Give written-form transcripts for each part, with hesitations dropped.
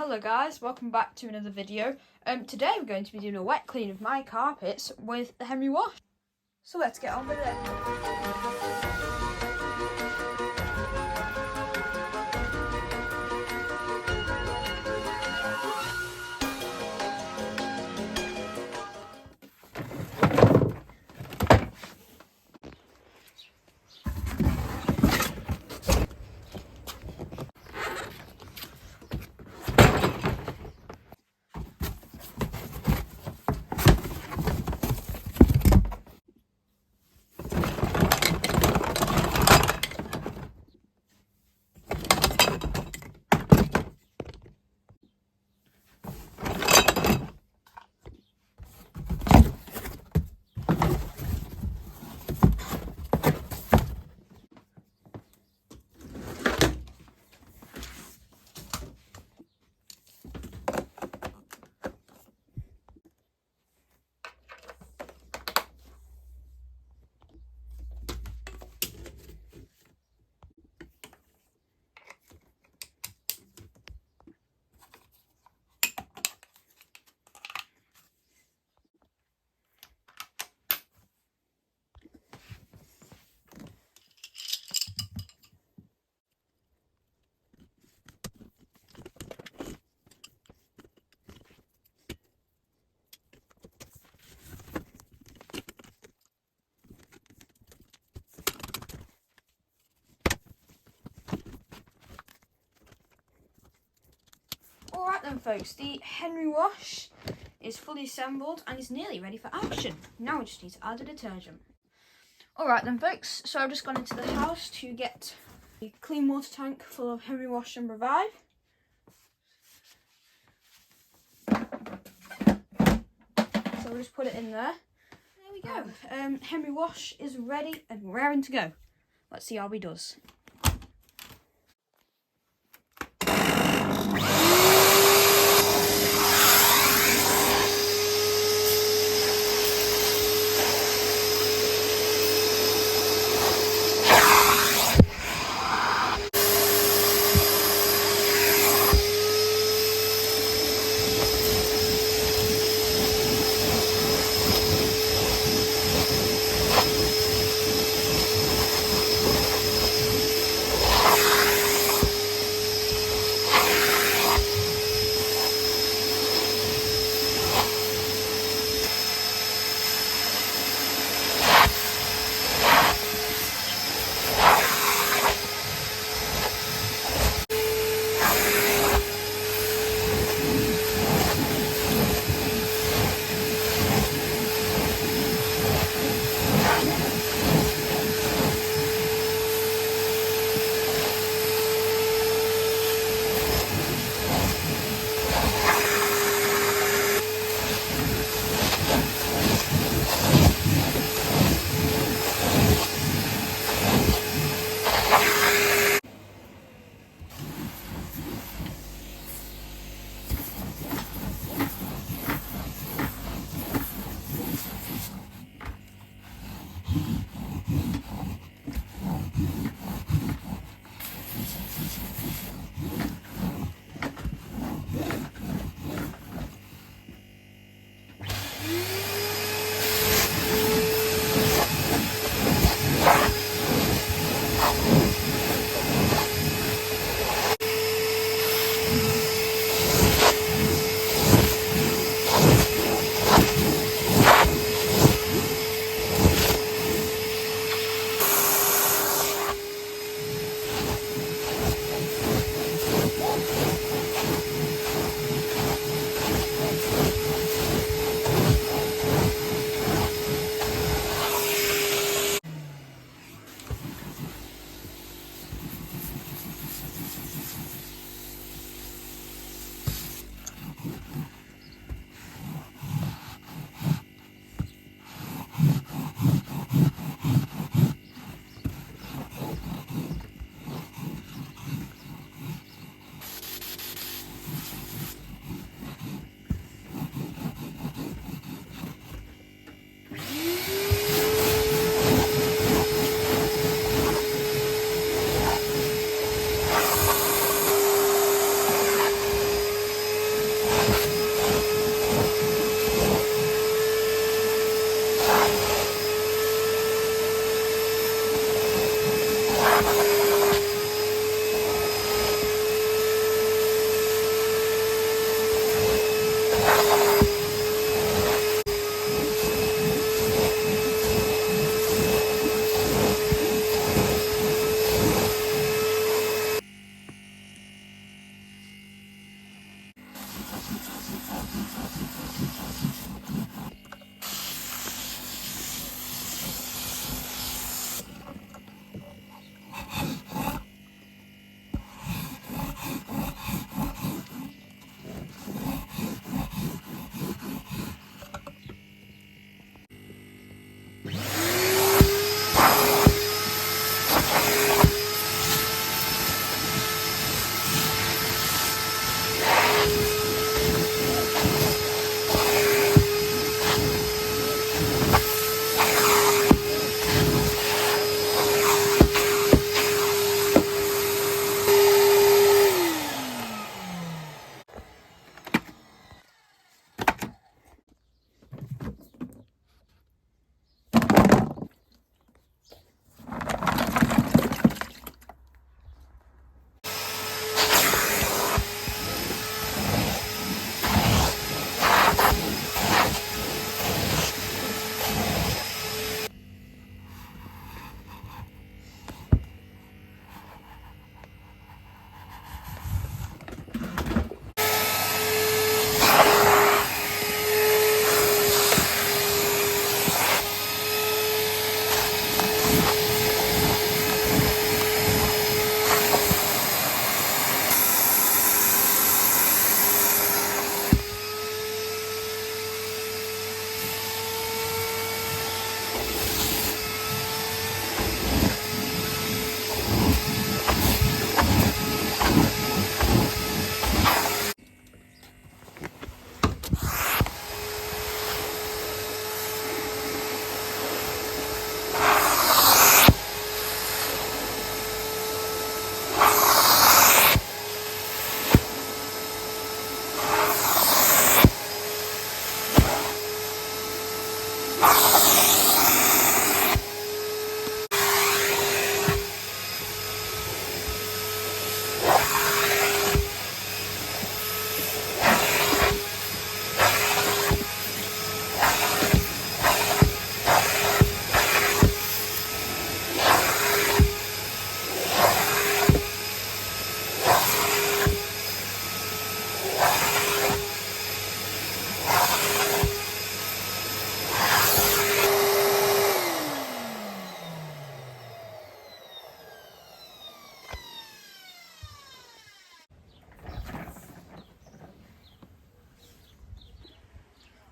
Hello guys, welcome back to another video. Today we're going to be doing a wet clean of my carpets with the Henry Wash. So let's get on with it. Alright then folks, the Henry Wash is fully assembled and is nearly ready for action. Now we just need to add the detergent. Alright then folks, so I've just gone into the house to get a clean water tank full of Henry Wash and Revive. So we'll just put it in there. There we go. Henry Wash is ready and raring to go. Let's see how he does.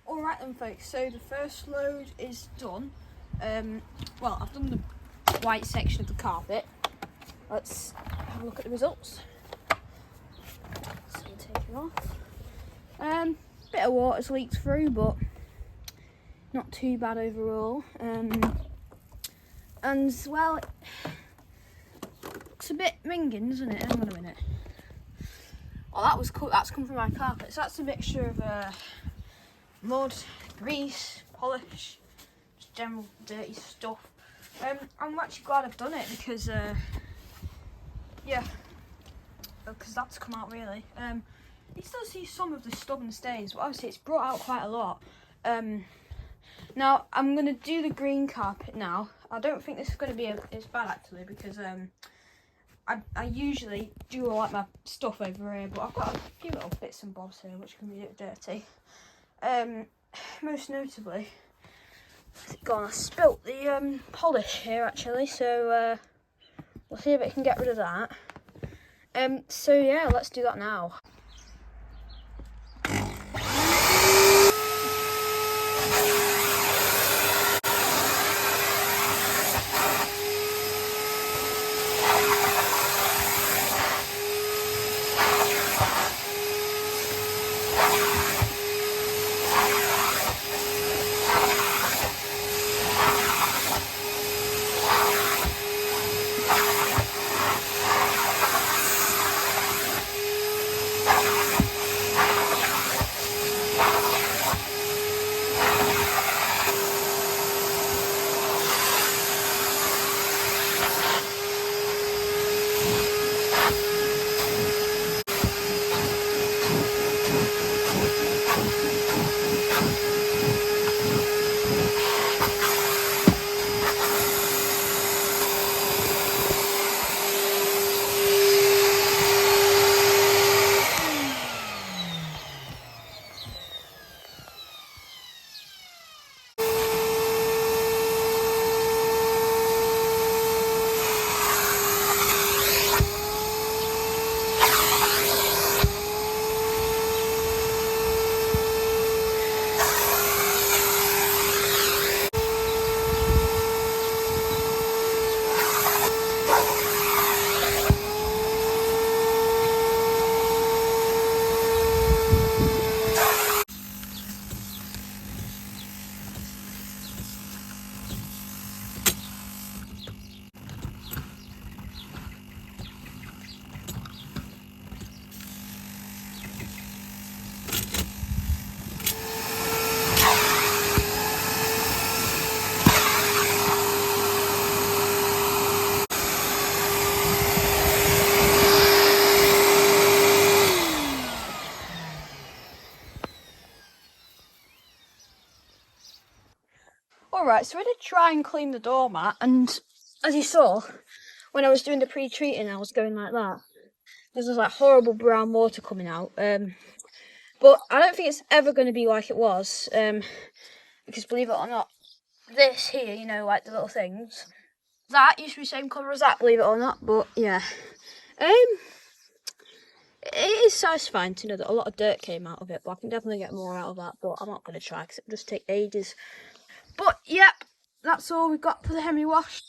Alright then folks, so the first load is done. Well, I've done the white section of the carpet. Let's have a look at the results. So take it off. Bit of water's leaked through, but not too bad overall. And well, it's a bit ringing, isn't it? Hang on a minute. Oh, that's come from my carpet. So that's a mixture of mud, grease, polish, just general dirty stuff. I'm actually glad I've done it because, yeah, because that's come out really. You still see some of the stubborn stains, but obviously it's brought out quite a lot. Now I'm going to do the green carpet now. I don't think this is going to be as bad actually because I usually do all like my stuff over here, but I've got a few little bits and bobs here which can be a bit dirty. Most notably, I spilt the polish here actually, so we'll see if it can get rid of that. So yeah, let's do that now. Alright, so I did try and clean the doormat, and as you saw, when I was doing the pre-treating, I was going like that. There's this like horrible brown water coming out. But I don't think it's ever going to be like it was. Because believe it or not, this here, you know, like the little things, that used to be the same colour as that, believe it or not. But yeah, it is satisfying to know that a lot of dirt came out of it, but I can definitely get more out of that, but I'm not going to try because it will just take ages. But yep, that's all we've got for the Henry wash.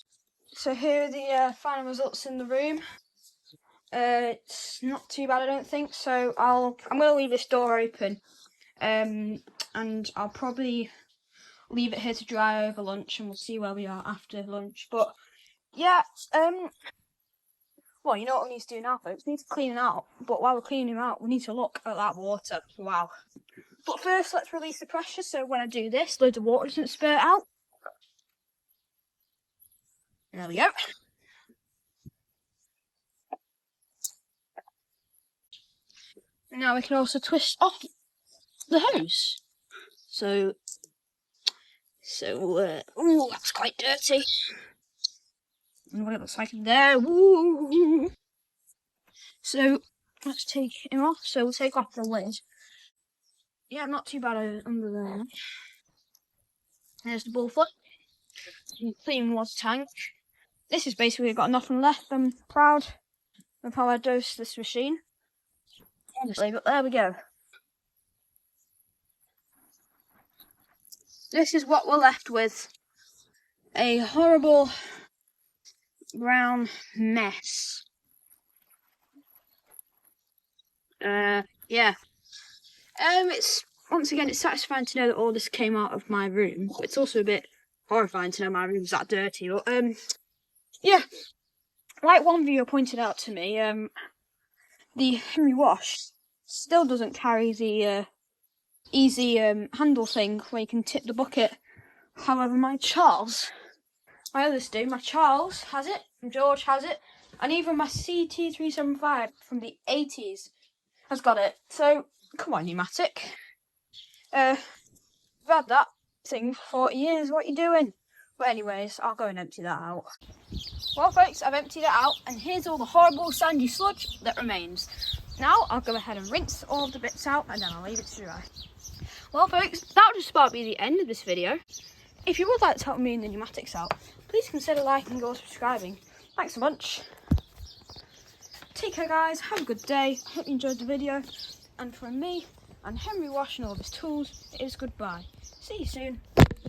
So here are the final results in the room. It's not too bad, I don't think, so I'm going to leave this door open, and I'll probably leave it here to dry over lunch, and we'll see where we are after lunch. But yeah, well, you know what we need to do now, folks? We need to clean it out. But while we're cleaning him out, we need to look at that water. Wow. But first, let's release the pressure, so when I do this, loads of water doesn't spurt out. There we go. Now we can also twist off the hose. So, ooh, that's quite dirty. And what it looks like in there. Woo! So, let's take him off. So, we'll take off the lid. Yeah, not too bad under there. There's the bull foot. Clean water tank. This is basically got nothing left. I'm proud of how I dosed this machine. Honestly, but there we go. This is what we're left with. A horrible brown mess. Yeah. It's once again, it's satisfying to know that all this came out of my room, but it's also a bit horrifying to know my room's that dirty. But yeah, like one viewer pointed out to me, the Henry wash still doesn't carry the easy handle thing where you can tip the bucket. However, my others do. My Charles has it, and George has it, and even my CT375 from the 80s has got it. So, come on, pneumatic. We've had that thing for 40 years, what are you doing? But anyways, I'll go and empty that out. Well, folks, I've emptied it out, and here's all the horrible sandy sludge that remains. Now, I'll go ahead and rinse all of the bits out, and then I'll leave it to dry. Well, folks, that'll just about be the end of this video. If you would like to help me in the pneumatics out, please consider liking or subscribing. Thanks a bunch. Take care, guys. Have a good day. Hope you enjoyed the video. And from me and Henry Wash and all of his tools, it is goodbye. See you soon.